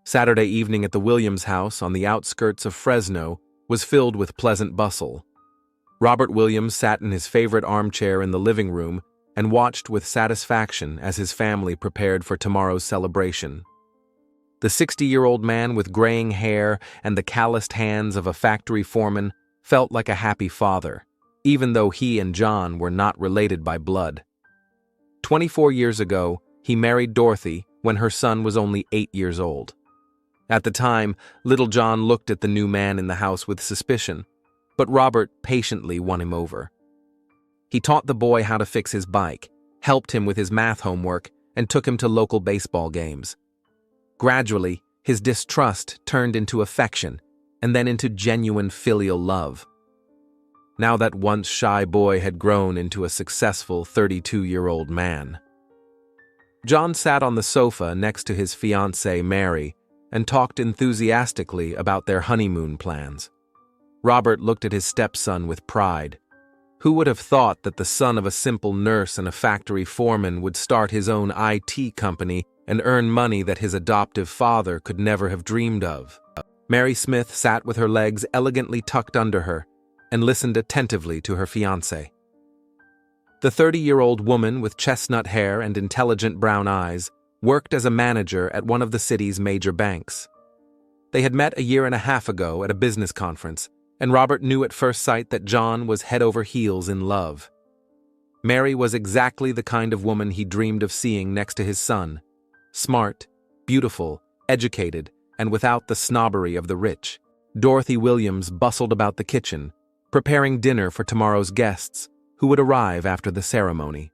Saturday evening at the Williams house on the outskirts of Fresno was filled with pleasant bustle. Robert Williams sat in his favorite armchair in the living room and watched with satisfaction as his family prepared for tomorrow's celebration. The 60-year-old man with graying hair and the calloused hands of a factory foreman felt like a happy father, even though he and John were not related by blood. 24 years ago, he married Dorothy when her son was only 8 years old. At the time, little John looked at the new man in the house with suspicion, but Robert patiently won him over. He taught the boy how to fix his bike, helped him with his math homework, and took him to local baseball games. Gradually, his distrust turned into affection, and then into genuine filial love. Now that once shy boy had grown into a successful 32-year-old man. John sat on the sofa next to his fiancée, Mary, and talked enthusiastically about their honeymoon plans. Robert looked at his stepson with pride. Who would have thought that the son of a simple nurse and a factory foreman would start his own IT company and earn money that his adoptive father could never have dreamed of? Mary Smith sat with her legs elegantly tucked under her and listened attentively to her fiancé. The 30-year-old woman with chestnut hair and intelligent brown eyes worked as a manager at one of the city's major banks. They had met a year and a half ago at a business conference, and Robert knew at first sight that John was head over heels in love. Mary was exactly the kind of woman he dreamed of seeing next to his son. Smart, beautiful, educated, and without the snobbery of the rich. Dorothy Williams bustled about the kitchen, preparing dinner for tomorrow's guests, who would arrive after the ceremony.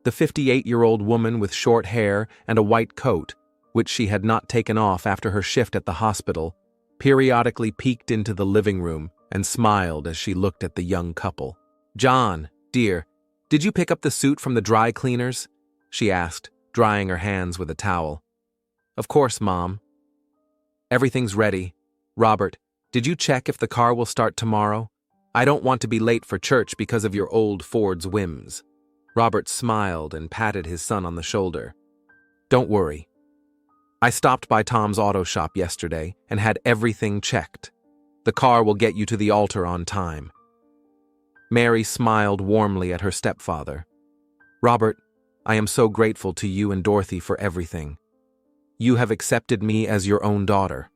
The 58-year-old woman with short hair and a white coat, which she had not taken off after her shift at the hospital, periodically peeked into the living room and smiled as she looked at the young couple. "John, dear, did you pick up the suit from the dry cleaners?" she asked, drying her hands with a towel. "Of course, Mom." "Everything's ready. Robert, did you check if the car will start tomorrow? I don't want to be late for church because of your old Ford's whims." Robert smiled and patted his son on the shoulder. "Don't worry. I stopped by Tom's auto shop yesterday and had everything checked. The car will get you to the altar on time." Mary smiled warmly at her stepfather. "Robert, I am so grateful to you and Dorothy for everything. You have accepted me as your own daughter.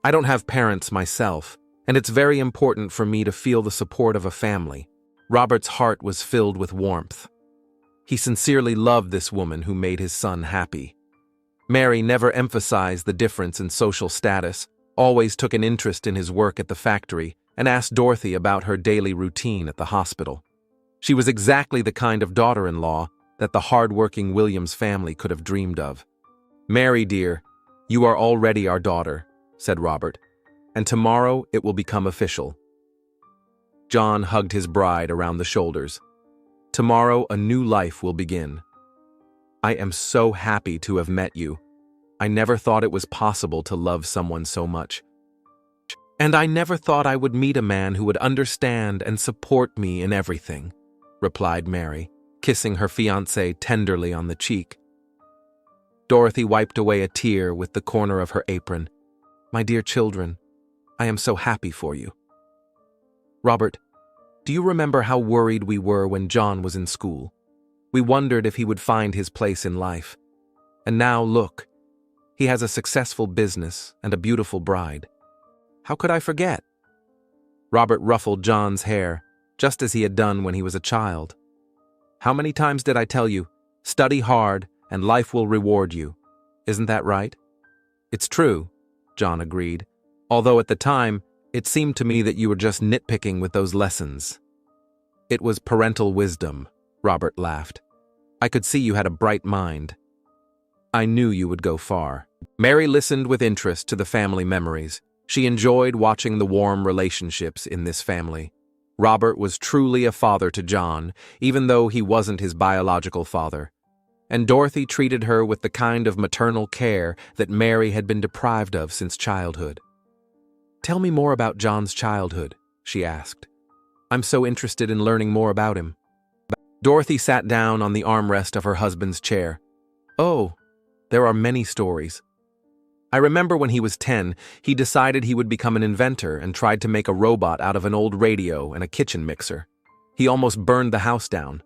I don't have parents myself, and it's very important for me to feel the support of a family." Robert's heart was filled with warmth. He sincerely loved this woman who made his son happy. Mary never emphasized the difference in social status, always took an interest in his work at the factory, and asked Dorothy about her daily routine at the hospital. She was exactly the kind of daughter-in-law that the hard-working Williams family could have dreamed of. "Mary, dear, you are already our daughter," said Robert, "and tomorrow it will become official." John hugged his bride around the shoulders. "Tomorrow a new life will begin. I am so happy to have met you. I never thought it was possible to love someone so much. And I never thought I would meet a man who would understand and support me in everything," replied Mary, kissing her fiancé tenderly on the cheek. Dorothy wiped away a tear with the corner of her apron. "My dear children, I am so happy for you." "Robert, do you remember how worried we were when John was in school? We wondered if he would find his place in life. And now, look, he has a successful business and a beautiful bride. How could I forget?" Robert ruffled John's hair, just as he had done when he was a child. "How many times did I tell you, study hard and life will reward you? Isn't that right?" "It's true," John agreed, "although at the time, it seemed to me that you were just nitpicking with those lessons." "It was parental wisdom," Robert laughed. "I could see you had a bright mind. I knew you would go far." Mary listened with interest to the family memories. She enjoyed watching the warm relationships in this family. Robert was truly a father to John, even though he wasn't his biological father. And Dorothy treated her with the kind of maternal care that Mary had been deprived of since childhood. "Tell me more about John's childhood," she asked. "I'm so interested in learning more about him." Dorothy sat down on the armrest of her husband's chair. "Oh, there are many stories. I remember when he was 10, he decided he would become an inventor and tried to make a robot out of an old radio and a kitchen mixer. He almost burned the house down.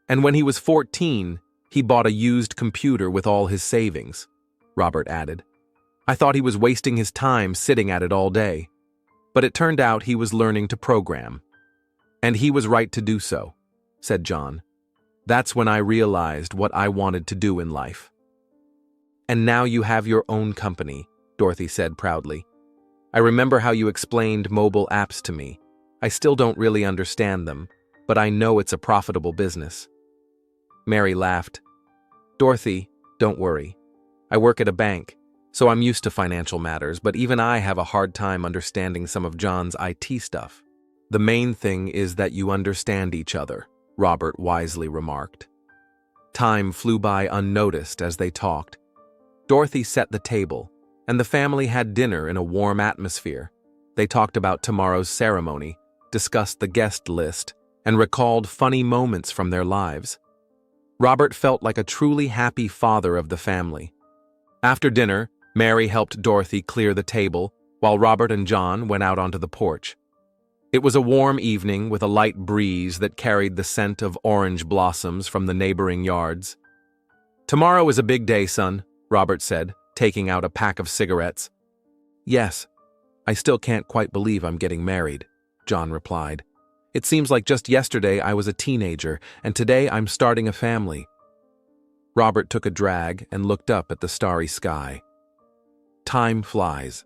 And when he was 14, he bought a used computer with all his savings, Robert added. I thought he was wasting his time sitting at it all day. But it turned out he was learning to program. And he was right to do so, said John. That's when I realized what I wanted to do in life. And now you have your own company, Dorothy said proudly. I remember how you explained mobile apps to me. I still don't really understand them, but I know it's a profitable business. Mary laughed. Dorothy, don't worry. I work at a bank, so I'm used to financial matters, but even I have a hard time understanding some of John's IT stuff. The main thing is that you understand each other, Robert wisely remarked. Time flew by unnoticed as they talked. Dorothy set the table, and the family had dinner in a warm atmosphere. They talked about tomorrow's ceremony, discussed the guest list, and recalled funny moments from their lives. Robert felt like a truly happy father of the family. After dinner, Mary helped Dorothy clear the table, while Robert and John went out onto the porch. It was a warm evening with a light breeze that carried the scent of orange blossoms from the neighboring yards. Tomorrow is a big day, son, Robert said, taking out a pack of cigarettes. Yes, I still can't quite believe I'm getting married, John replied. It seems like just yesterday I was a teenager, and today I'm starting a family. Robert took a drag and looked up at the starry sky. Time flies.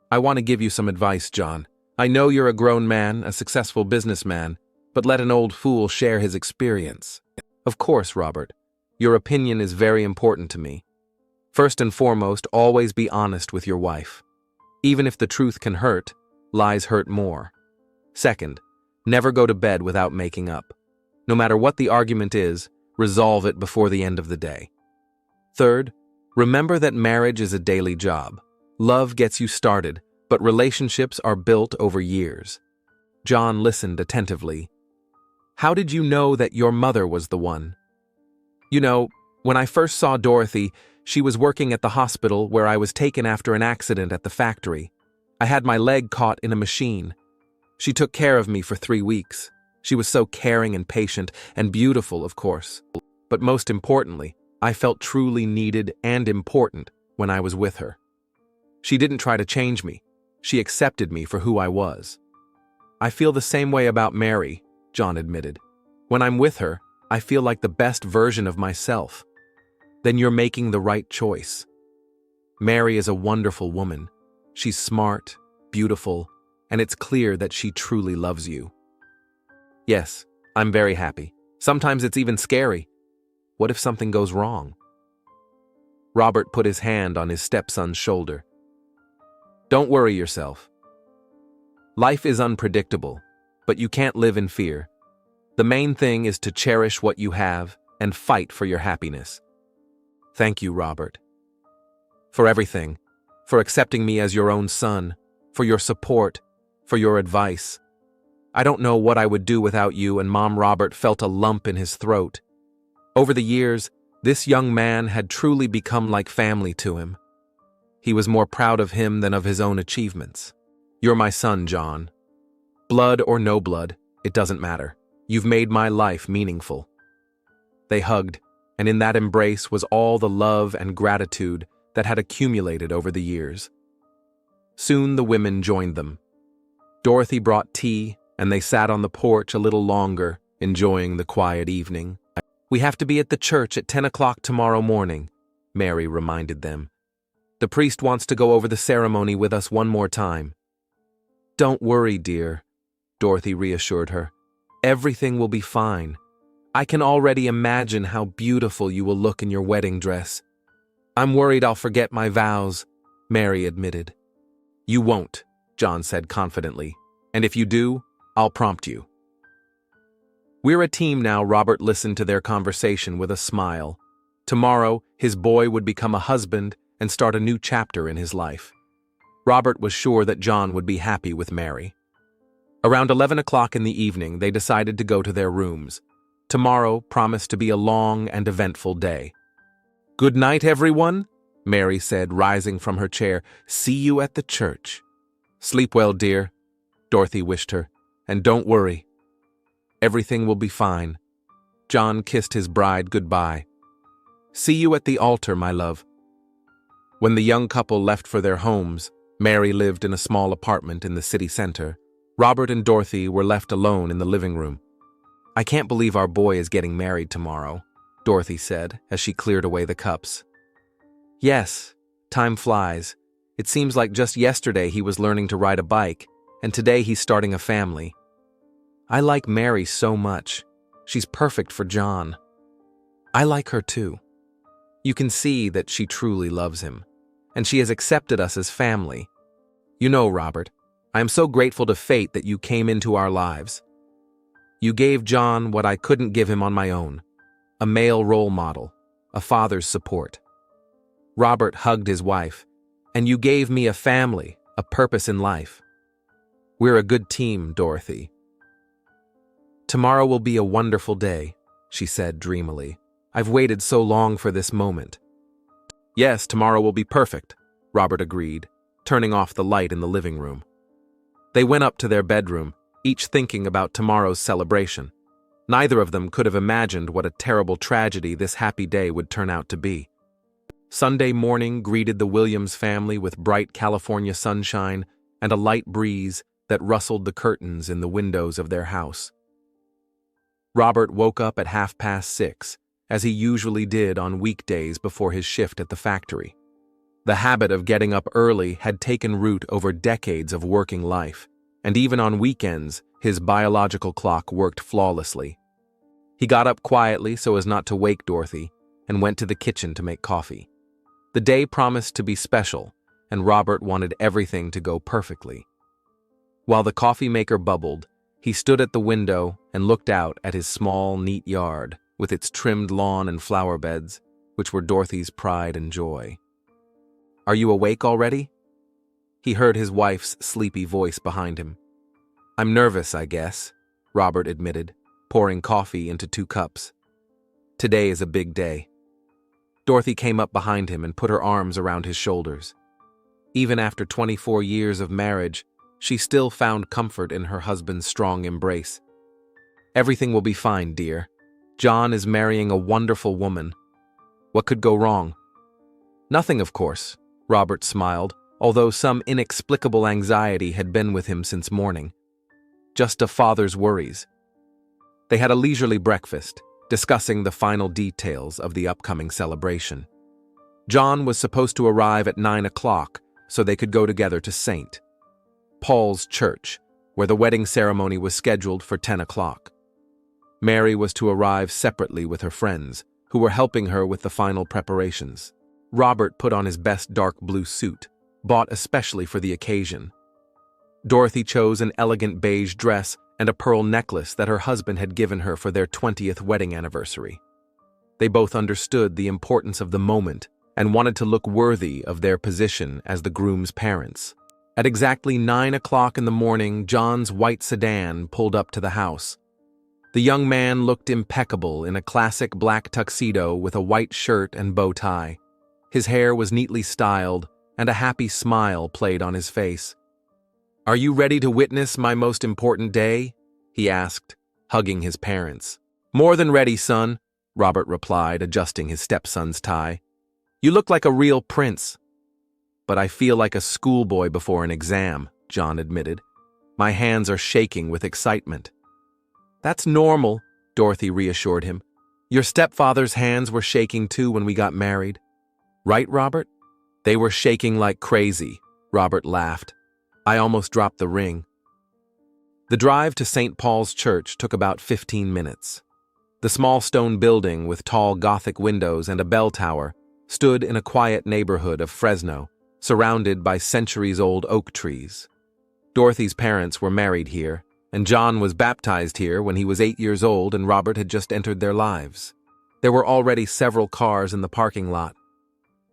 I want to give you some advice, John. I know you're a grown man, a successful businessman, but let an old fool share his experience. Of course, Robert. Your opinion is very important to me. First and foremost, always be honest with your wife. Even if the truth can hurt, lies hurt more. Second, never go to bed without making up. No matter what the argument is, resolve it before the end of the day. Third, remember that marriage is a daily job. Love gets you started, but relationships are built over years. John listened attentively. How did you know that your mother was the one? You know, when I first saw Dorothy, she was working at the hospital where I was taken after an accident at the factory. I had my leg caught in a machine. She took care of me for 3 weeks. She was so caring and patient and beautiful, of course. But most importantly, I felt truly needed and important when I was with her. She didn't try to change me. She accepted me for who I was. I feel the same way about Mary, John admitted. When I'm with her, I feel like the best version of myself. Then you're making the right choice. Mary is a wonderful woman. She's smart, beautiful, and it's clear that she truly loves you. Yes, I'm very happy. Sometimes it's even scary. What if something goes wrong? Robert put his hand on his stepson's shoulder. Don't worry yourself. Life is unpredictable, but you can't live in fear. The main thing is to cherish what you have and fight for your happiness. Thank you, Robert. For everything, for accepting me as your own son, for your support, for your advice. I don't know what I would do without you, and Mom. Robert felt a lump in his throat. Over the years, this young man had truly become like family to him. He was more proud of him than of his own achievements. You're my son, John. Blood or no blood, it doesn't matter. You've made my life meaningful. They hugged, and in that embrace was all the love and gratitude that had accumulated over the years. Soon the women joined them. Dorothy brought tea, and they sat on the porch a little longer, enjoying the quiet evening. We have to be at the church at 10 o'clock tomorrow morning, Mary reminded them. The priest wants to go over the ceremony with us one more time. Don't worry, dear, Dorothy reassured her. Everything will be fine. I can already imagine how beautiful you will look in your wedding dress. I'm worried I'll forget my vows, Mary admitted. You won't, John said confidently. And if you do, I'll prompt you. We're a team now. Robert listened to their conversation with a smile. Tomorrow, his boy would become a husband and start a new chapter in his life. Robert was sure that John would be happy with Mary. Around 11 o'clock in the evening, they decided to go to their rooms. Tomorrow promised to be a long and eventful day. Good night, everyone, Mary said, rising from her chair. "See you at the church." "Sleep well, dear," Dorothy wished her, "and don't worry. Everything will be fine." John kissed his bride goodbye. "See you at the altar, my love." When the young couple left for their homes, Mary lived in a small apartment in the city center. Robert and Dorothy were left alone in the living room. "I can't believe our boy is getting married tomorrow," Dorothy said as she cleared away the cups. "Yes, time flies. It seems like just yesterday he was learning to ride a bike, and today he's starting a family. I like Mary so much. She's perfect for John. I like her too. You can see that she truly loves him, and she has accepted us as family. You know, Robert, I am so grateful to fate that you came into our lives. You gave John what I couldn't give him on my own, a male role model, a father's support." Robert hugged his wife. "And you gave me a family, a purpose in life. We're a good team, Dorothy." "Tomorrow will be a wonderful day," she said dreamily. "I've waited so long for this moment." "Yes, tomorrow will be perfect," Robert agreed, turning off the light in the living room. They went up to their bedroom, each thinking about tomorrow's celebration. Neither of them could have imagined what a terrible tragedy this happy day would turn out to be. Sunday morning greeted the Williams family with bright California sunshine and a light breeze that rustled the curtains in the windows of their house. Robert woke up at 6:30, as he usually did on weekdays before his shift at the factory. The habit of getting up early had taken root over decades of working life, and even on weekends, his biological clock worked flawlessly. He got up quietly so as not to wake Dorothy and went to the kitchen to make coffee. The day promised to be special, and Robert wanted everything to go perfectly. While the coffee maker bubbled, he stood at the window and looked out at his small, neat yard with its trimmed lawn and flower beds, which were Dorothy's pride and joy. "Are you awake already?" He heard his wife's sleepy voice behind him. "I'm nervous, I guess," Robert admitted, pouring coffee into 2 cups. "Today is a big day." Dorothy came up behind him and put her arms around his shoulders. Even after 24 years of marriage, she still found comfort in her husband's strong embrace. "Everything will be fine, dear. John is marrying a wonderful woman. What could go wrong?" "Nothing, of course," Robert smiled, although some inexplicable anxiety had been with him since morning. "Just a father's worries." They had a leisurely breakfast, discussing the final details of the upcoming celebration. John was supposed to arrive at 9 o'clock so they could go together to St. Paul's Church, where the wedding ceremony was scheduled for 10 o'clock. Mary was to arrive separately with her friends, who were helping her with the final preparations. Robert put on his best dark blue suit, bought especially for the occasion. Dorothy chose an elegant beige dress and a pearl necklace that her husband had given her for their 20th wedding anniversary. They both understood the importance of the moment and wanted to look worthy of their position as the groom's parents. At exactly 9 o'clock in the morning, John's white sedan pulled up to the house. The young man looked impeccable in a classic black tuxedo with a white shirt and bow tie. His hair was neatly styled, and a happy smile played on his face. "Are you ready to witness my most important day?" he asked, hugging his parents. "More than ready, son," Robert replied, adjusting his stepson's tie. "You look like a real prince." "But I feel like a schoolboy before an exam," John admitted. "My hands are shaking with excitement." "That's normal," Dorothy reassured him. "Your stepfather's hands were shaking too when we got married." "Right, Robert?" "They were shaking like crazy," Robert laughed. "I almost dropped the ring." The drive to St. Paul's Church took about 15 minutes. The small stone building with tall Gothic windows and a bell tower stood in a quiet neighborhood of Fresno, surrounded by centuries-old oak trees. Dorothy's parents were married here, and John was baptized here when he was 8 years old and Robert had just entered their lives. There were already several cars in the parking lot.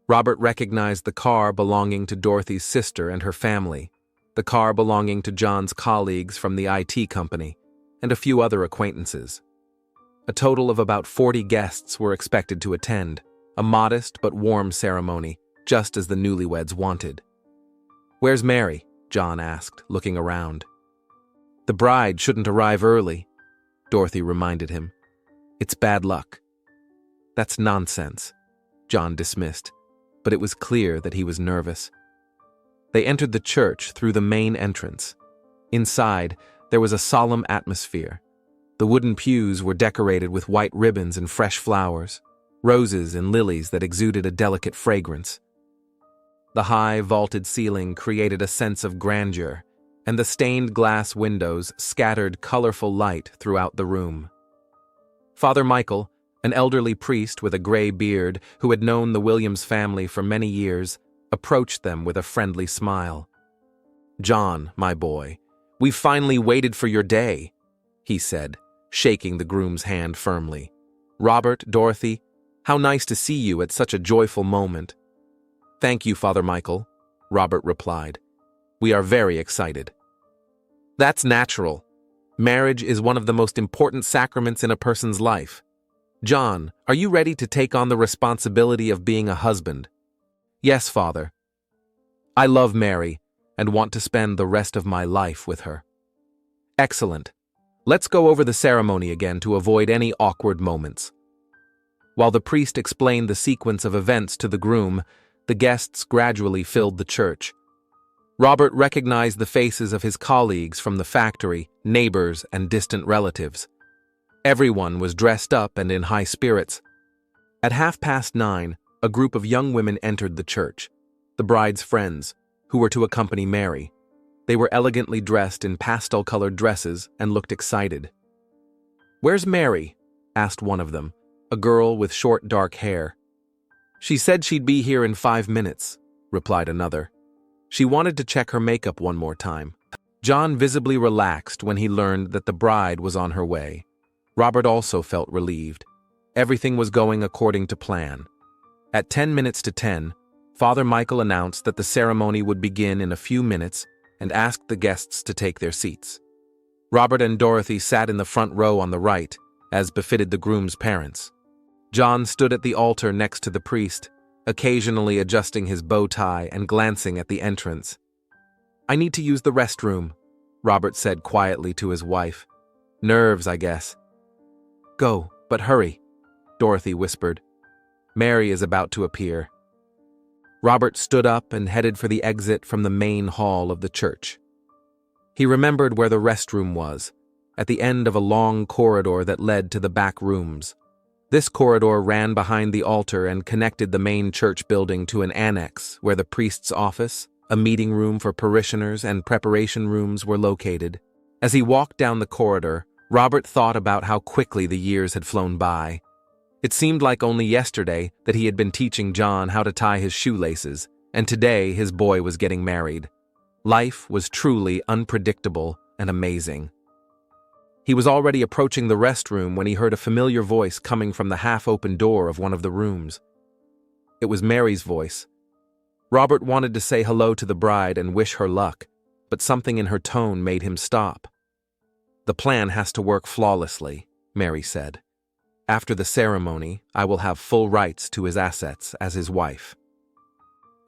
Robert recognized the car belonging to Dorothy's sister and her family, the car belonging to John's colleagues from the IT company, and a few other acquaintances. A total of about 40 guests were expected to attend, a modest but warm ceremony, just as the newlyweds wanted. "Where's Mary?" John asked, looking around. "The bride shouldn't arrive early," Dorothy reminded him. "It's bad luck." "That's nonsense," John dismissed, but it was clear that he was nervous. They entered the church through the main entrance. Inside, there was a solemn atmosphere. The wooden pews were decorated with white ribbons and fresh flowers, roses and lilies that exuded a delicate fragrance. The high, vaulted ceiling created a sense of grandeur, and the stained glass windows scattered colorful light throughout the room. Father Michael, an elderly priest with a gray beard who had known the Williams family for many years, approached them with a friendly smile. "John, my boy, we've finally waited for your day," he said, shaking the groom's hand firmly. "Robert, Dorothy, how nice to see you at such a joyful moment." "Thank you, Father Michael," Robert replied. "We are very excited." "That's natural. Marriage is one of the most important sacraments in a person's life. John, are you ready to take on the responsibility of being a husband?" "Yes, Father. I love Mary and want to spend the rest of my life with her." "Excellent. Let's go over the ceremony again to avoid any awkward moments." While the priest explained the sequence of events to the groom, the guests gradually filled the church. Robert recognized the faces of his colleagues from the factory, neighbors, and distant relatives. Everyone was dressed up and in high spirits. At 9:30, a group of young women entered the church, the bride's friends, who were to accompany Mary. They were elegantly dressed in pastel-colored dresses and looked excited. "Where's Mary?" asked one of them, a girl with short dark hair. "She said she'd be here in 5 minutes," replied another. "She wanted to check her makeup one more time." John visibly relaxed when he learned that the bride was on her way. Robert also felt relieved. Everything was going according to plan. At 10 minutes to 10, Father Michael announced that the ceremony would begin in a few minutes and asked the guests to take their seats. Robert and Dorothy sat in the front row on the right, as befitted the groom's parents. John stood at the altar next to the priest, occasionally adjusting his bow tie and glancing at the entrance. "I need to use the restroom," Robert said quietly to his wife. "Nerves, I guess." "Go, but hurry," Dorothy whispered. "Mary is about to appear." Robert stood up and headed for the exit from the main hall of the church. He remembered where the restroom was, at the end of a long corridor that led to the back rooms. This corridor ran behind the altar and connected the main church building to an annex where the priest's office, a meeting room for parishioners, and preparation rooms were located. As he walked down the corridor, Robert thought about how quickly the years had flown by. It seemed like only yesterday that he had been teaching John how to tie his shoelaces, and today his boy was getting married. Life was truly unpredictable and amazing. He was already approaching the restroom when he heard a familiar voice coming from the half-open door of one of the rooms. It was Mary's voice. Robert wanted to say hello to the bride and wish her luck, but something in her tone made him stop. "The plan has to work flawlessly," Mary said. "After the ceremony, I will have full rights to his assets as his wife."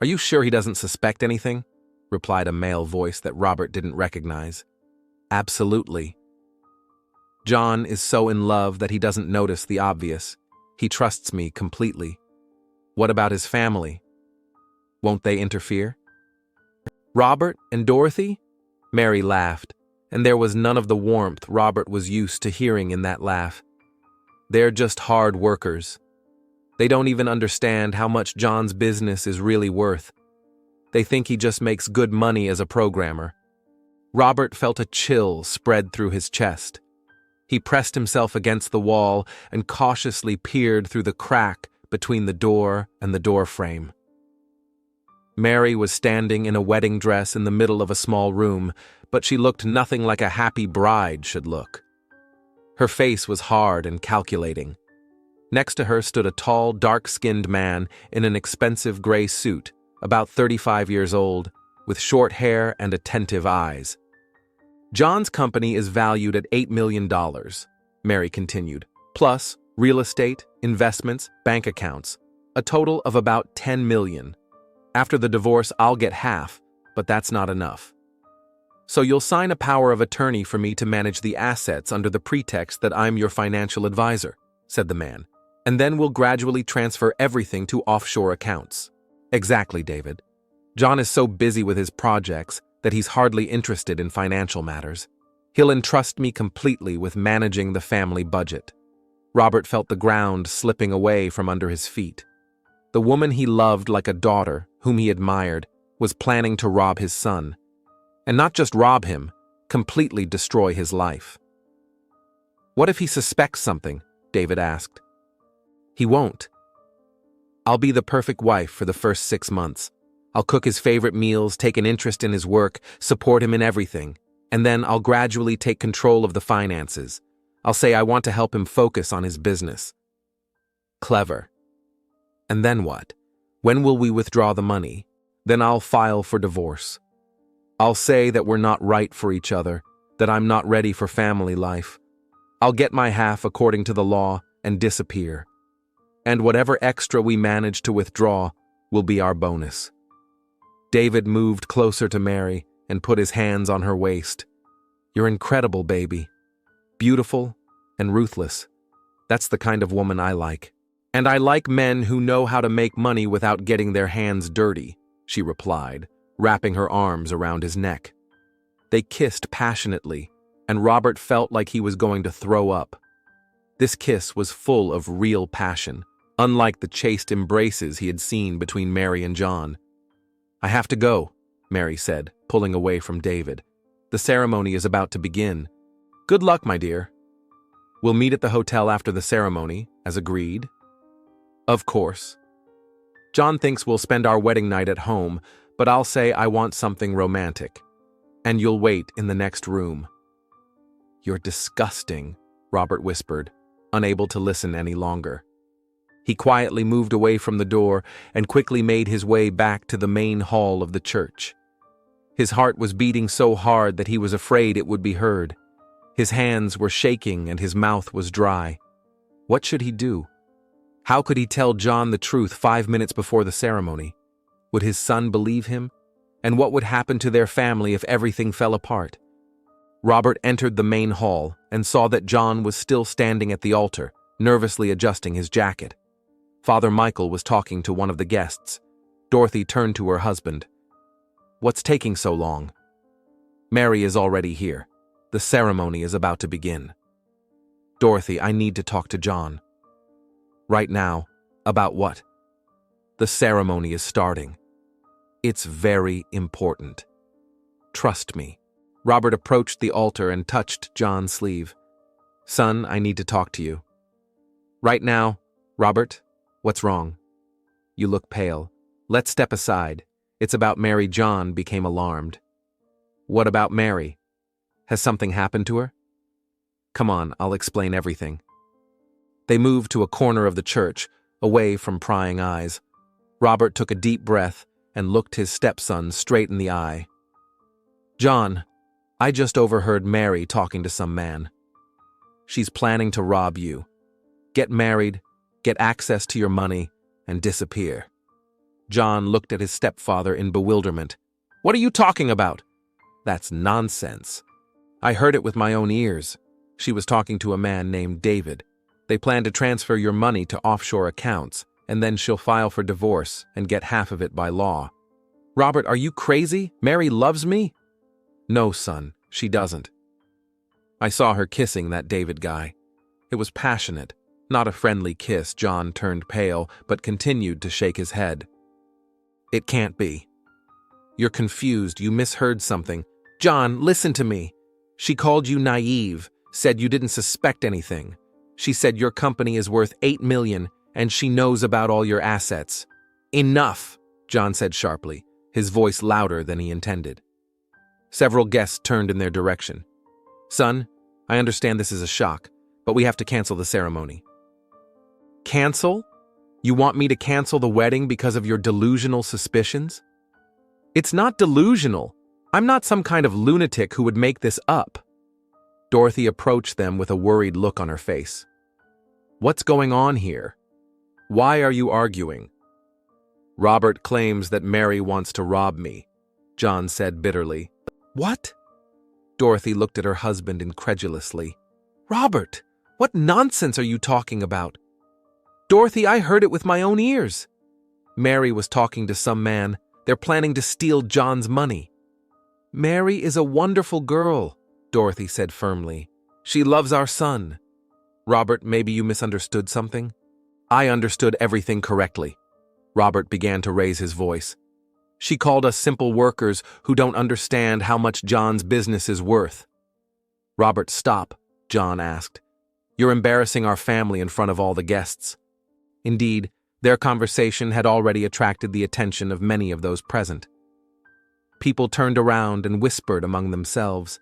"Are you sure he doesn't suspect anything?" replied a male voice that Robert didn't recognize. "Absolutely. John is so in love that he doesn't notice the obvious. He trusts me completely. What about his family? Won't they interfere?" "Robert and Dorothy?" Mary laughed, and there was none of the warmth Robert was used to hearing in that laugh. "They're just hard workers. They don't even understand how much John's business is really worth. They think he just makes good money as a programmer." Robert felt a chill spread through his chest. He pressed himself against the wall and cautiously peered through the crack between the door and the door frame. Mary was standing in a wedding dress in the middle of a small room, but she looked nothing like a happy bride should look. Her face was hard and calculating. Next to her stood a tall, dark-skinned man in an expensive gray suit, about 35 years old, with short hair and attentive eyes. "John's company is valued at $8 million, Mary continued, plus real estate, investments, bank accounts, a total of about $10 million. After the divorce, I'll get half, but that's not enough. So you'll sign a power of attorney for me to manage the assets under the pretext that I'm your financial advisor, said the man, and then we'll gradually transfer everything to offshore accounts. Exactly, David. John is so busy with his projects that he's hardly interested in financial matters. He'll entrust me completely with managing the family budget. Robert felt the ground slipping away from under his feet. The woman he loved like a daughter, whom he admired, was planning to rob his son. And not just rob him, completely destroy his life. What if he suspects something? David asked. He won't. I'll be the perfect wife for the first 6 months. I'll cook his favorite meals, take an interest in his work, support him in everything, and then I'll gradually take control of the finances. I'll say I want to help him focus on his business. Clever. And then what? When will we withdraw the money? Then I'll file for divorce. I'll say that we're not right for each other, that I'm not ready for family life. I'll get my half according to the law and disappear. And whatever extra we manage to withdraw will be our bonus. David moved closer to Mary and put his hands on her waist. You're incredible, baby. Beautiful and ruthless. That's the kind of woman I like. And I like men who know how to make money without getting their hands dirty, she replied, wrapping her arms around his neck. They kissed passionately, and Robert felt like he was going to throw up. This kiss was full of real passion, unlike the chaste embraces he had seen between Mary and John. I have to go, Mary said, pulling away from David. The ceremony is about to begin. Good luck, my dear. We'll meet at the hotel after the ceremony, as agreed. Of course. John thinks we'll spend our wedding night at home, but I'll say I want something romantic. And you'll wait in the next room. You're disgusting, Robert whispered, unable to listen any longer. He quietly moved away from the door and quickly made his way back to the main hall of the church. His heart was beating so hard that he was afraid it would be heard. His hands were shaking and his mouth was dry. What should he do? How could he tell John the truth 5 minutes before the ceremony? Would his son believe him? And what would happen to their family if everything fell apart? Robert entered the main hall and saw that John was still standing at the altar, nervously adjusting his jacket. Father Michael was talking to one of the guests. Dorothy turned to her husband. What's taking so long? Mary is already here. The ceremony is about to begin. Dorothy, I need to talk to John. Right now? About what? The ceremony is starting. It's very important. Trust me. Robert approached the altar and touched John's sleeve. Son, I need to talk to you. Right now, Robert? What's wrong? You look pale. Let's step aside. It's about Mary. John became alarmed. What about Mary? Has something happened to her? Come on, I'll explain everything. They moved to a corner of the church, away from prying eyes. Robert took a deep breath and looked his stepson straight in the eye. John, I just overheard Mary talking to some man. She's planning to rob you. Get married, get access to your money, and disappear. John looked at his stepfather in bewilderment. What are you talking about? That's nonsense. I heard it with my own ears. She was talking to a man named David. They plan to transfer your money to offshore accounts, and then she'll file for divorce and get half of it by law. Robert, are you crazy? Mary loves me? No, son, she doesn't. I saw her kissing that David guy. It was passionate, not a friendly kiss. John turned pale, but continued to shake his head. It can't be. You're confused. You misheard something. John, listen to me. She called you naive, said you didn't suspect anything. She said your company is worth $8 million, and she knows about all your assets. Enough, John said sharply, his voice louder than he intended. Several guests turned in their direction. Son, I understand this is a shock, but we have to cancel the ceremony. Cancel? You want me to cancel the wedding because of your delusional suspicions? It's not delusional. I'm not some kind of lunatic who would make this up. Dorothy approached them with a worried look on her face. What's going on here? Why are you arguing? Robert claims that Mary wants to rob me, John said bitterly. What? Dorothy looked at her husband incredulously. Robert, what nonsense are you talking about? Dorothy, I heard it with my own ears. Mary was talking to some man. They're planning to steal John's money. Mary is a wonderful girl, Dorothy said firmly. She loves our son. Robert, maybe you misunderstood something? I understood everything correctly. Robert began to raise his voice. She called us simple workers who don't understand how much John's business is worth. Robert, stop, John asked. You're embarrassing our family in front of all the guests. Indeed, their conversation had already attracted the attention of many of those present. People turned around and whispered among themselves.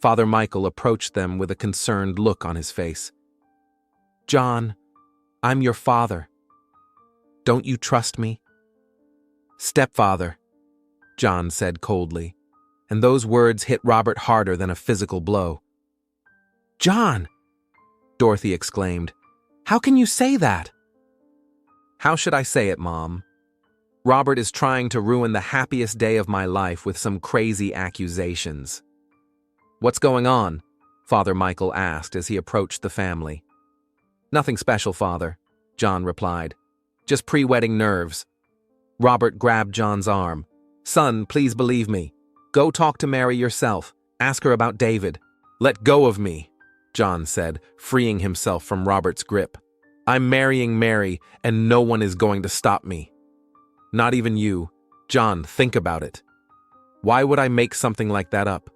Father Michael approached them with a concerned look on his face. John, I'm your father. Don't you trust me? Stepfather, John said coldly, and those words hit Robert harder than a physical blow. John, Dorothy exclaimed, how can you say that? How should I say it, Mom? Robert is trying to ruin the happiest day of my life with some crazy accusations. What's going on? Father Michael asked as he approached the family. Nothing special, Father, John replied. Just pre-wedding nerves. Robert grabbed John's arm. Son, please believe me. Go talk to Mary yourself. Ask her about David. Let go of me, John said, freeing himself from Robert's grip. I'm marrying Mary, and no one is going to stop me. Not even you. John, think about it. Why would I make something like that up?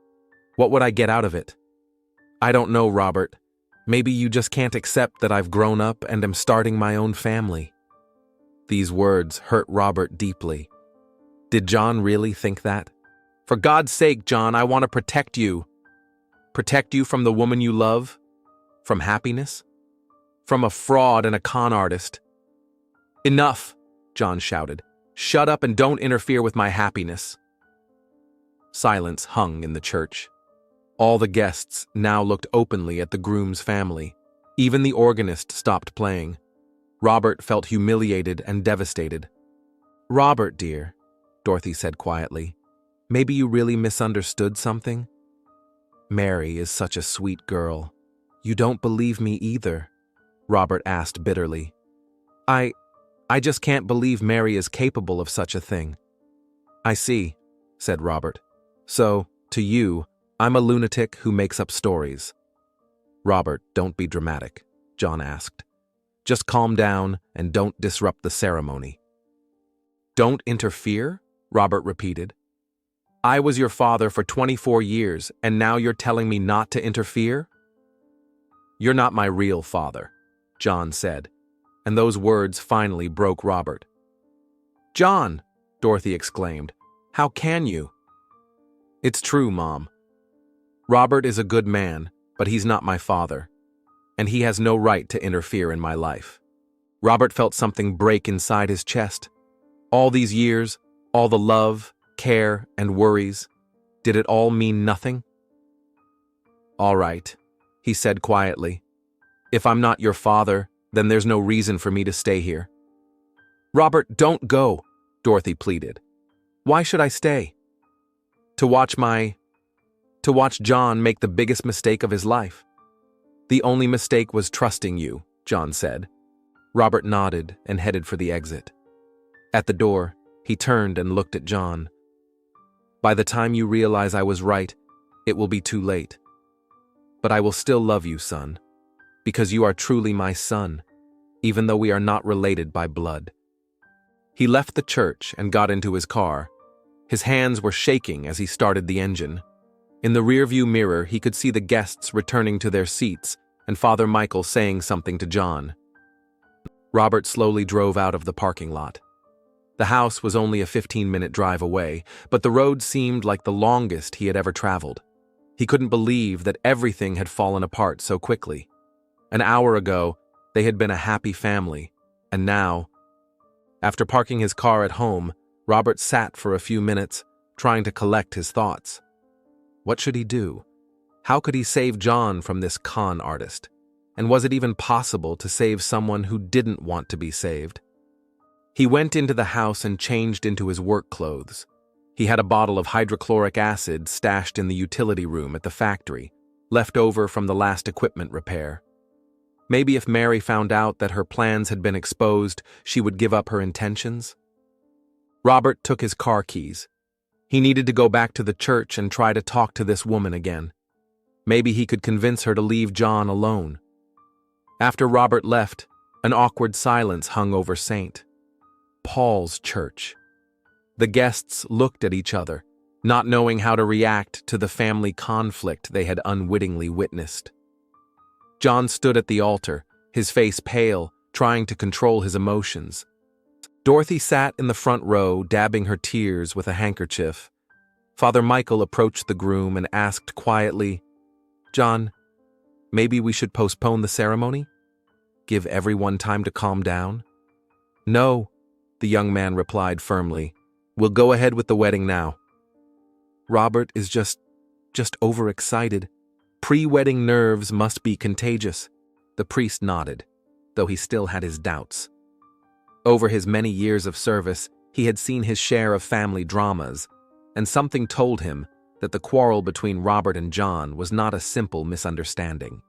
What would I get out of it? I don't know, Robert. Maybe you just can't accept that I've grown up and am starting my own family. These words hurt Robert deeply. Did John really think that? For God's sake, John, I want to protect you. Protect you from the woman you love? From happiness? From a fraud and a con artist? Enough, John shouted. Shut up and don't interfere with my happiness. Silence hung in the church. All the guests now looked openly at the groom's family. Even the organist stopped playing. Robert felt humiliated and devastated. Robert, dear, Dorothy said quietly, maybe you really misunderstood something? Mary is such a sweet girl. You don't believe me either, Robert asked bitterly. I just can't believe Mary is capable of such a thing. I see, said Robert. So, to you, I'm a lunatic who makes up stories. Robert, don't be dramatic, John asked. Just calm down and don't disrupt the ceremony. Don't interfere? Robert repeated. I was your father for 24 years, and now you're telling me not to interfere? You're not my real father, John said, and those words finally broke Robert. John, Dorothy exclaimed, how can you? It's true, Mom. Robert is a good man, but he's not my father, and he has no right to interfere in my life. Robert felt something break inside his chest. All these years, all the love, care, and worries, did it all mean nothing? All right, he said quietly. If I'm not your father, then there's no reason for me to stay here. Robert, don't go, Dorothy pleaded. Why should I stay? To watch John make the biggest mistake of his life. The only mistake was trusting you, John said. Robert nodded and headed for the exit. At the door, he turned and looked at John. By the time you realize I was right, it will be too late. But I will still love you, son, because you are truly my son, even though we are not related by blood. He left the church and got into his car. His hands were shaking as he started the engine. In the rearview mirror, he could see the guests returning to their seats and Father Michael saying something to John. Robert slowly drove out of the parking lot. The house was only a 15-minute drive away, but the road seemed like the longest he had ever traveled. He couldn't believe that everything had fallen apart so quickly. An hour ago, they had been a happy family, and now, after parking his car at home, Robert sat for a few minutes, trying to collect his thoughts. What should he do? How could he save John from this con artist? And was it even possible to save someone who didn't want to be saved? He went into the house and changed into his work clothes. He had a bottle of hydrochloric acid stashed in the utility room at the factory, left over from the last equipment repair. Maybe if Mary found out that her plans had been exposed, she would give up her intentions? Robert took his car keys. He needed to go back to the church and try to talk to this woman again. Maybe he could convince her to leave John alone. After Robert left, an awkward silence hung over St. Paul's church. The guests looked at each other, not knowing how to react to the family conflict they had unwittingly witnessed. John stood at the altar, his face pale, trying to control his emotions. Dorothy sat in the front row, dabbing her tears with a handkerchief. Father Michael approached the groom and asked quietly, "John, maybe we should postpone the ceremony? Give everyone time to calm down?" "No," the young man replied firmly. "We'll go ahead with the wedding now." "Robert is just overexcited. Pre-wedding nerves must be contagious." The priest nodded, though he still had his doubts. Over his many years of service, he had seen his share of family dramas, and something told him that the quarrel between Robert and John was not a simple misunderstanding.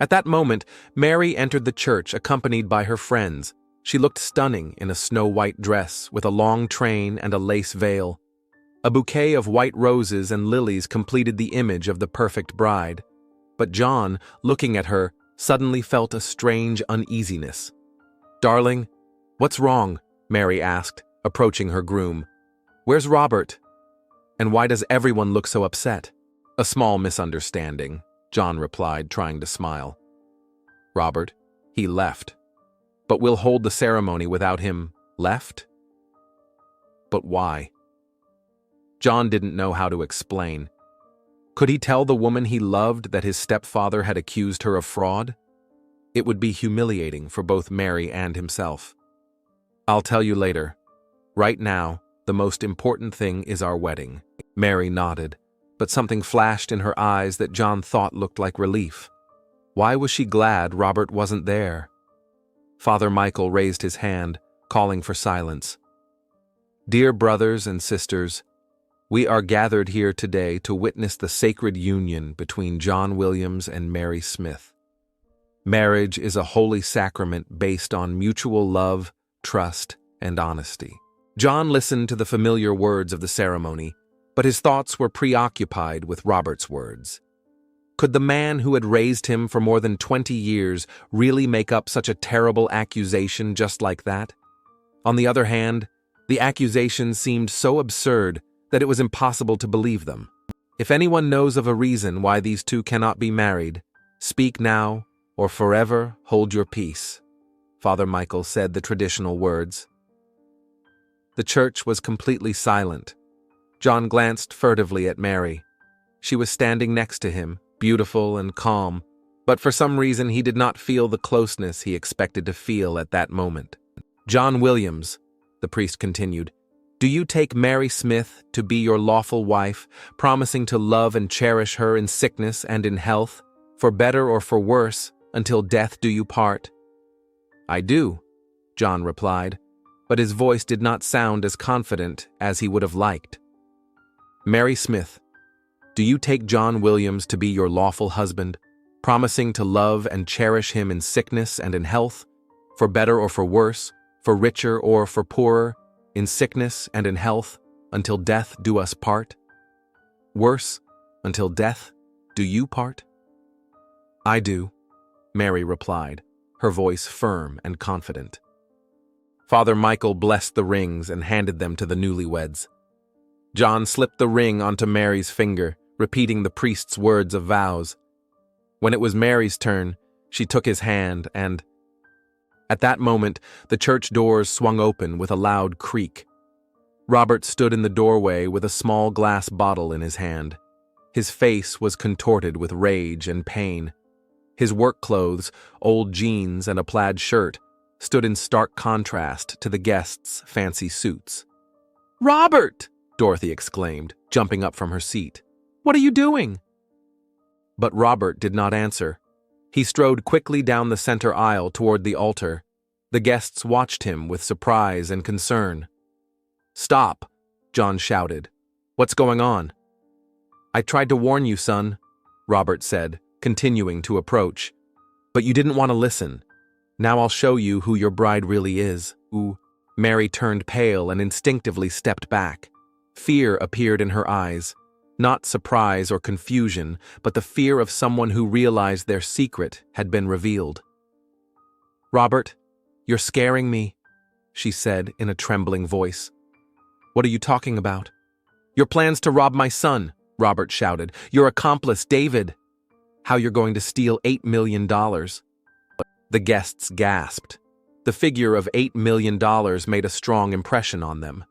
At that moment, Mary entered the church accompanied by her friends. She looked stunning in a snow-white dress with a long train and a lace veil. A bouquet of white roses and lilies completed the image of the perfect bride. But John, looking at her, suddenly felt a strange uneasiness. "Darling, what's wrong?" Mary asked, approaching her groom. "Where's Robert? And why does everyone look so upset?" "A small misunderstanding," John replied, trying to smile. "Robert, he left. But we'll hold the ceremony without him." "Left? But why?" John didn't know how to explain. Could he tell the woman he loved that his stepfather had accused her of fraud? It would be humiliating for both Mary and himself. "I'll tell you later. Right now, the most important thing is our wedding." Mary nodded, but something flashed in her eyes that John thought looked like relief. Why was she glad Robert wasn't there? Father Michael raised his hand, calling for silence. "Dear brothers and sisters, we are gathered here today to witness the sacred union between John Williams and Mary Smith. Marriage is a holy sacrament based on mutual love, trust, and honesty." John listened to the familiar words of the ceremony, but his thoughts were preoccupied with Robert's words. Could the man who had raised him for more than 20 years really make up such a terrible accusation just like that? On the other hand, the accusations seemed so absurd that it was impossible to believe them. "If anyone knows of a reason why these two cannot be married, speak now or forever hold your peace," Father Michael said the traditional words. The church was completely silent. John glanced furtively at Mary. She was standing next to him, beautiful and calm, but for some reason he did not feel the closeness he expected to feel at that moment. "John Williams," the priest continued, "do you take Mary Smith to be your lawful wife, promising to love and cherish her in sickness and in health, for better or for worse, until death do you part?" "I do," John replied, but his voice did not sound as confident as he would have liked. "Mary Smith, do you take John Williams to be your lawful husband, promising to love and cherish him in sickness and in health, for better or for worse, for richer or for poorer, in sickness and in health, until death do us part? Worse, until death do you part?" "I do," Mary replied, her voice firm and confident. Father Michael blessed the rings and handed them to the newlyweds. John slipped the ring onto Mary's finger, repeating the priest's words of vows. When it was Mary's turn, she took his hand and, at that moment, the church doors swung open with a loud creak. Robert stood in the doorway with a small glass bottle in his hand. His face was contorted with rage and pain. His work clothes, old jeans and a plaid shirt, stood in stark contrast to the guests' fancy suits. "Robert!" Dorothy exclaimed, jumping up from her seat. "What are you doing?" But Robert did not answer. He strode quickly down the center aisle toward the altar. The guests watched him with surprise and concern. "Stop," John shouted. "What's going on?" "I tried to warn you, son," Robert said, continuing to approach. "But you didn't want to listen. Now I'll show you who your bride really is." Ooh. Mary turned pale and instinctively stepped back. Fear appeared in her eyes. Not surprise or confusion, but the fear of someone who realized their secret had been revealed. "Robert, you're scaring me," she said in a trembling voice. "What are you talking about?" "Your plans to rob my son," Robert shouted. "Your accomplice, David. How you're going to steal $8 million. The guests gasped. The figure of $8 million made a strong impression on them.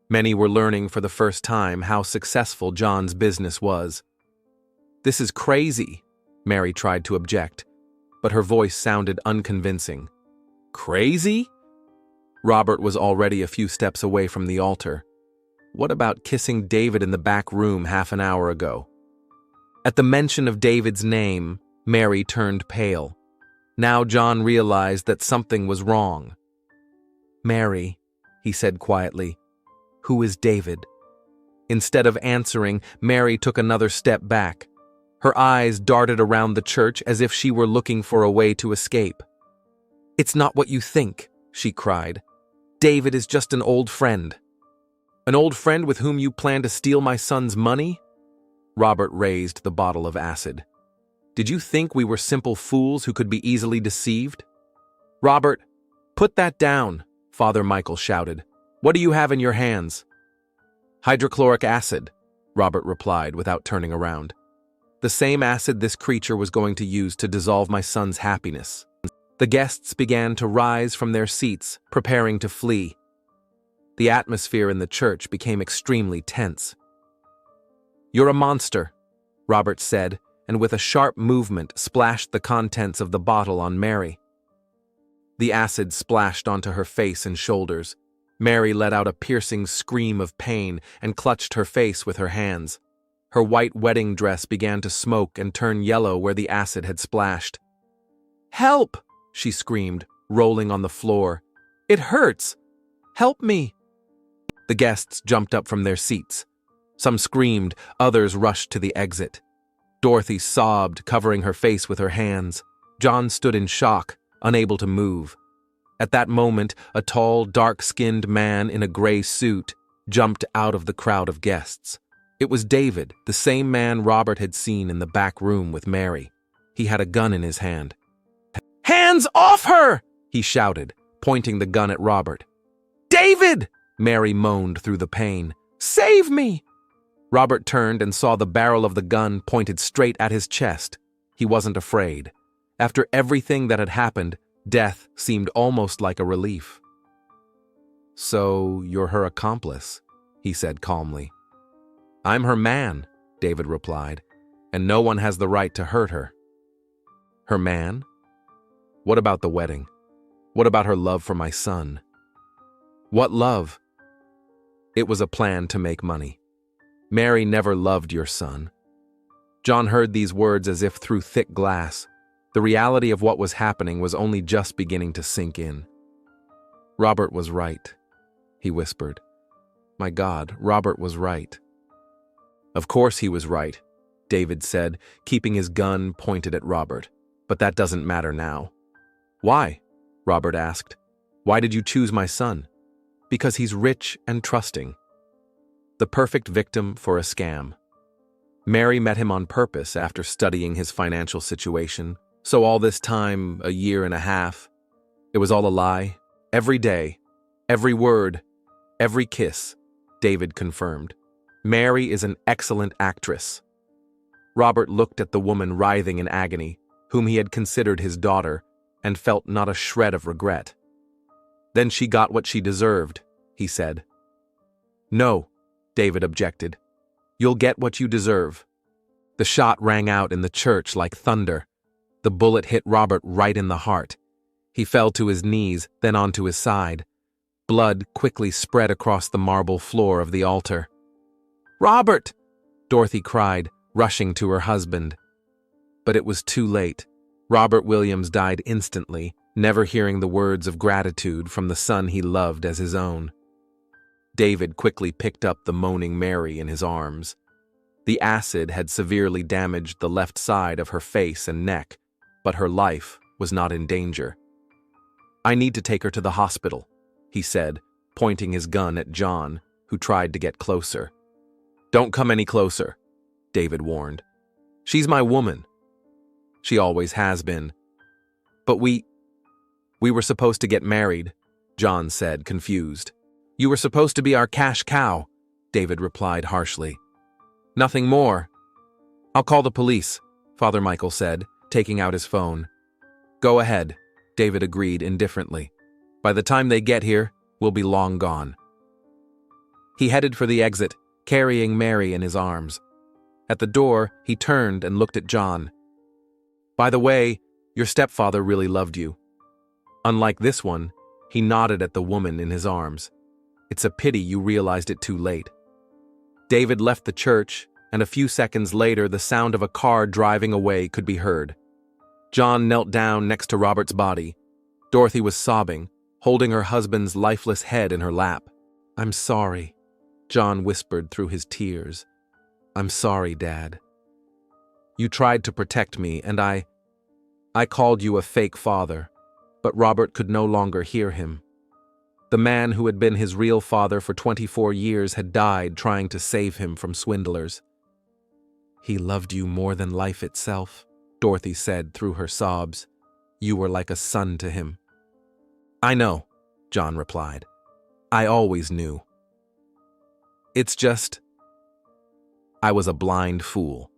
Many were learning for the first time how successful John's business was. "This is crazy," Mary tried to object, but her voice sounded unconvincing. "Crazy?" Robert was already a few steps away from the altar. "What about kissing David in the back room half an hour ago?" At the mention of David's name, Mary turned pale. Now John realized that something was wrong. "Mary," he said quietly, "who is David?" Instead of answering, Mary took another step back. Her eyes darted around the church as if she were looking for a way to escape. "It's not what you think," she cried. "David is just an old friend." "An old friend with whom you plan to steal my son's money?" Robert raised the bottle of acid. "Did you think we were simple fools who could be easily deceived?" "Robert, put that down," Father Michael shouted. "What do you have in your hands?" "Hydrochloric acid," Robert replied without turning around. "The same acid this creature was going to use to dissolve my son's happiness." The guests began to rise from their seats, preparing to flee. The atmosphere in the church became extremely tense. "You're a monster," Robert said, and with a sharp movement splashed the contents of the bottle on Mary. The acid splashed onto her face and shoulders. Mary let out a piercing scream of pain and clutched her face with her hands. Her white wedding dress began to smoke and turn yellow where the acid had splashed. "Help!" she screamed, rolling on the floor. "It hurts! Help me!" The guests jumped up from their seats. Some screamed, others rushed to the exit. Dorothy sobbed, covering her face with her hands. John stood in shock, unable to move. At that moment, a tall, dark-skinned man in a gray suit jumped out of the crowd of guests. It was David, the same man Robert had seen in the back room with Mary. He had a gun in his hand. "Hands off her!" he shouted, pointing the gun at Robert. "David!" Mary moaned through the pain. "Save me!" Robert turned and saw the barrel of the gun pointed straight at his chest. He wasn't afraid. After everything that had happened, death seemed almost like a relief. "So you're her accomplice," he said calmly. "I'm her man," David replied, "and no one has the right to hurt her." "Her man? What about the wedding? What about her love for my son?" "What love?" "It was a plan to make money. Mary never loved your son." John heard these words as if through thick glass. The reality of what was happening was only just beginning to sink in. "Robert was right," he whispered. "My God, Robert was right." "Of course he was right," David said, keeping his gun pointed at Robert. "But that doesn't matter now." "Why?" Robert asked. "Why did you choose my son?" "Because he's rich and trusting. The perfect victim for a scam. Mary met him on purpose after studying his financial situation. So all this time, a year and a half, it was all a lie. Every day, every word, every kiss," David confirmed. "Mary is an excellent actress." Robert looked at the woman writhing in agony, whom he had considered his daughter, and felt not a shred of regret. "Then she got what she deserved," he said. "No," David objected. "You'll get what you deserve." The shot rang out in the church like thunder. The bullet hit Robert right in the heart. He fell to his knees, then onto his side. Blood quickly spread across the marble floor of the altar. "Robert!" Dorothy cried, rushing to her husband. But it was too late. Robert Williams died instantly, never hearing the words of gratitude from the son he loved as his own. David quickly picked up the moaning Mary in his arms. The acid had severely damaged the left side of her face and neck, but her life was not in danger. "I need to take her to the hospital," he said, pointing his gun at John, who tried to get closer. "Don't come any closer," David warned. "She's my woman. She always has been. But we were supposed to get married," John said, confused. "You were supposed to be our cash cow," David replied harshly. "Nothing more." "I'll call the police," Father Michael said, taking out his phone. "Go ahead," David agreed indifferently. "By the time they get here, we'll be long gone." He headed for the exit, carrying Mary in his arms. At the door, he turned and looked at John. "By the way, your stepfather really loved you." Unlike this one, he nodded at the woman in his arms. "It's a pity you realized it too late." David left the church, and a few seconds later the sound of a car driving away could be heard. John knelt down next to Robert's body. Dorothy was sobbing, holding her husband's lifeless head in her lap. "I'm sorry," John whispered through his tears. "I'm sorry, Dad. You tried to protect me, and I called you a fake father, but Robert could no longer hear him. The man who had been his real father for 24 years had died trying to save him from swindlers." "He loved you more than life itself," Dorothy said through her sobs. "You were like a son to him." "I know," John replied. "I always knew. It's just, I was a blind fool."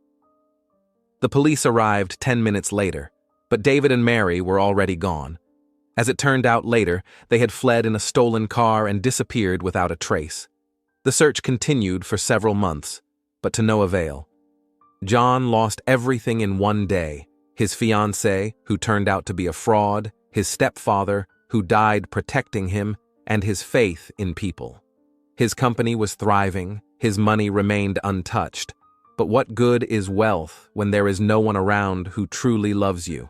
The police arrived 10 minutes later, but David and Mary were already gone. As it turned out later, they had fled in a stolen car and disappeared without a trace. The search continued for several months, but to no avail. John lost everything in one day: his fiancée, who turned out to be a fraud, his stepfather, who died protecting him, and his faith in people. His company was thriving, his money remained untouched. But what good is wealth when there is no one around who truly loves you?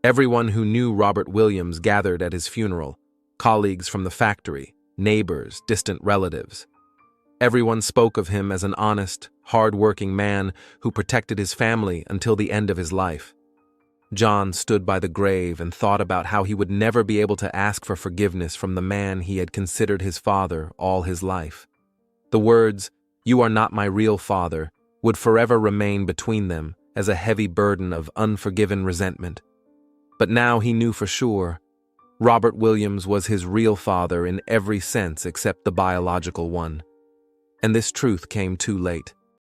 Everyone who knew Robert Williams gathered at his funeral: colleagues from the factory, neighbors, distant relatives. Everyone spoke of him as an honest, hard-working man who protected his family until the end of his life. John stood by the grave and thought about how he would never be able to ask for forgiveness from the man he had considered his father all his life. The words, "You are not my real father," would forever remain between them as a heavy burden of unforgiven resentment. But now he knew for sure. Robert Williams was his real father in every sense except the biological one. And this truth came too late.